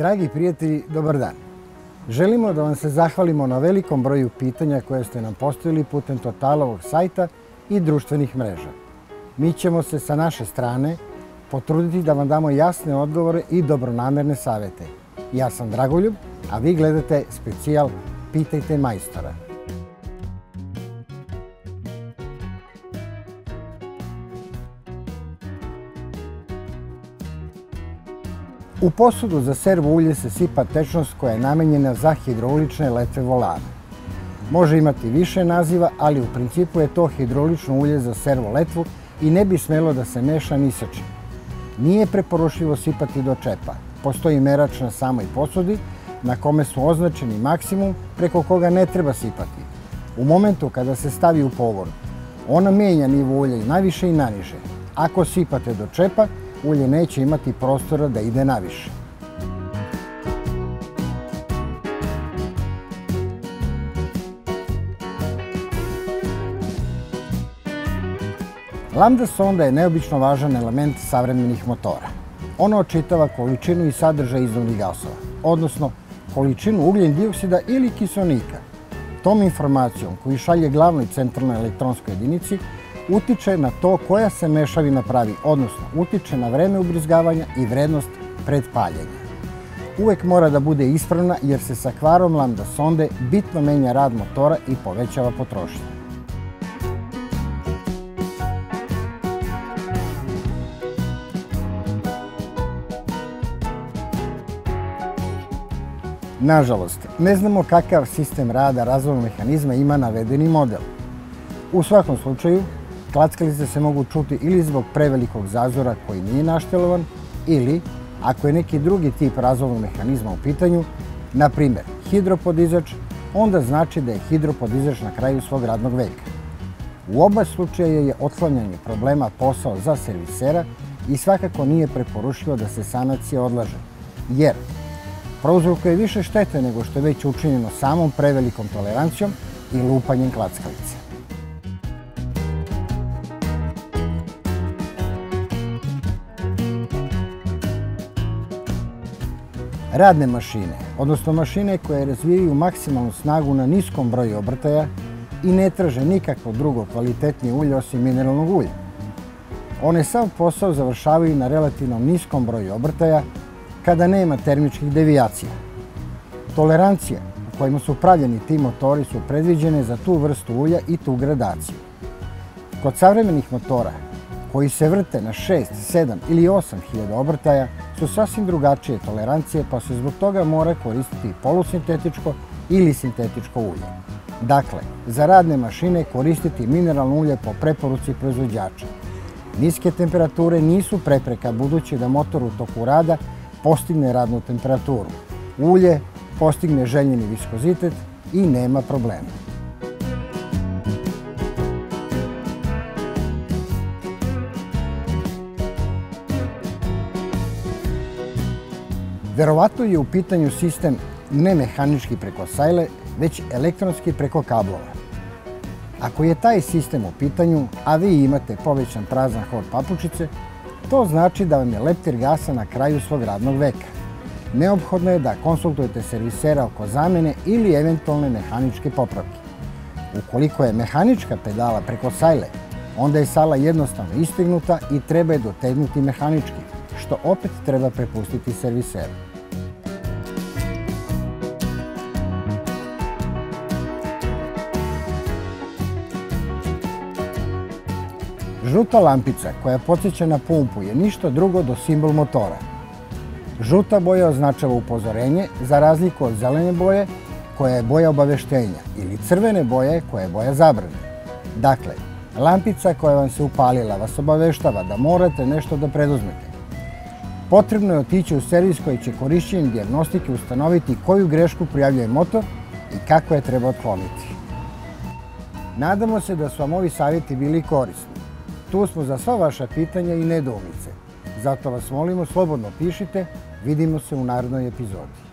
Dragi prijatelji, dobar dan. Želimo da vam se zahvalimo na velikom broju pitanja koje ste nam postavili putem Totalovog sajta i društvenih mreža. Mi ćemo se sa naše strane potruditi da vam damo jasne odgovore i dobronamerne savete. Ja sam Dragoljub, a vi gledate specijal Pitajte majstora. U posudu za servo ulje se sipa tečnost koja je namenjena za hidraulične letve volana. Može imati više naziva, ali u principu je to hidraulično ulje za servo letvu i ne bi smelo da se meša ni sa čim. Nije preporučljivo sipati do čepa. Postoji merač na samoj posudi na kome su označeni maksimum preko koga ne treba sipati. U momentu kada se stavi u pogon, ona menja nivo ulja i naviše i naniže. Ako sipate do čepa, ulje neće imati prostora da ide naviše. Lambda sonda je neobično važan element savremenih motora. Ona očitava količinu i sadržaj izduvnih gasova, odnosno količinu ugljen dioksida ili kiseonika. Tom informacijom koju šalje glavnoj centralnoj elektronskoj jedinici utiče na to koja se mešavina pravi, odnosno utiče na vreme ubrizgavanja i vrednost pred paljenja. Uvek mora da bude ispravna jer se sa kvarom lambda sonde bitno menja rad motora i povećava potrošnja. Nažalost, ne znamo kakav sistem rada razvojnog mehanizma ima navedeni model. U svakom slučaju, klackalice se mogu čuti ili zbog prevelikog zazora koji nije naštelovan ili, ako je neki drugi tip razvojnog mehanizma u pitanju, na primjer hidropodizač, onda znači da je hidropodizač na kraju svog radnog veka. U oba slučaja je otklanjanje problema posao za servisera i svakako nije preporučljivo da se sanacija odlaže, jer prouzrokuje više štete nego što je već učinjeno samom prevelikom tolerancijom i lupanjem klackalice. Radne mašine, odnosno mašine koje razvijaju maksimalnu snagu na niskom broju obrtaja i ne traže nikakvo drugo kvalitetnije ulje osim mineralnog ulja. One sav posao završavaju na relativno niskom broju obrtaja kada nema termičkih devijacija. Tolerancije u kojima su pravljeni ti motori su predviđene za tu vrstu ulja i tu gradaciju. Kod savremenih motora koji se vrte na 6, 7 ili 8 hiljada obrtaja su sasvim drugačije tolerancije, pa se zbog toga mora koristiti polusintetičko ili sintetičko ulje. Dakle, za radne mašine koristiti mineralno ulje po preporuci proizvođača. Niske temperature nisu prepreka budući da motor u toku rada postigne radnu temperaturu. Ulje postigne željeni viskozitet i nema problema. Verovatno je u pitanju sistem ne mehanički preko sajle, već elektronski preko kablova. Ako je taj sistem u pitanju, a vi imate povećan prazan hod papučice, to znači da vam je leptir gasa na kraju svog radnog veka. Neophodno je da konsultujete servisera oko zamene ili eventualne mehaničke popravke. Ukoliko je mehanička pedala preko sajle, onda je sala jednostavno istegnuta i treba je dotegnuti mehanički, što opet treba prepustiti serviseru. Žuta lampica koja podsjeća na pumpu je ništa drugo do simbol motora. Žuta boja označava upozorenje za razliku od zelene boje koja je boja obaveštenja ili crvene boje koja je boja zabrane. Dakle, lampica koja vam se upalila vas obaveštava da morate nešto da preduzmete. Potrebno je otići u servis koji će korišćenjem dijagnostike ustanoviti koju grešku prijavljuje motor i kako je treba otkloniti. Nadamo se da su vam ovi savjeti bili korisni. Tu smo za sva vaša pitanja i nedoumice. Zato vas molimo, slobodno pišite. Vidimo se u narednoj epizodi.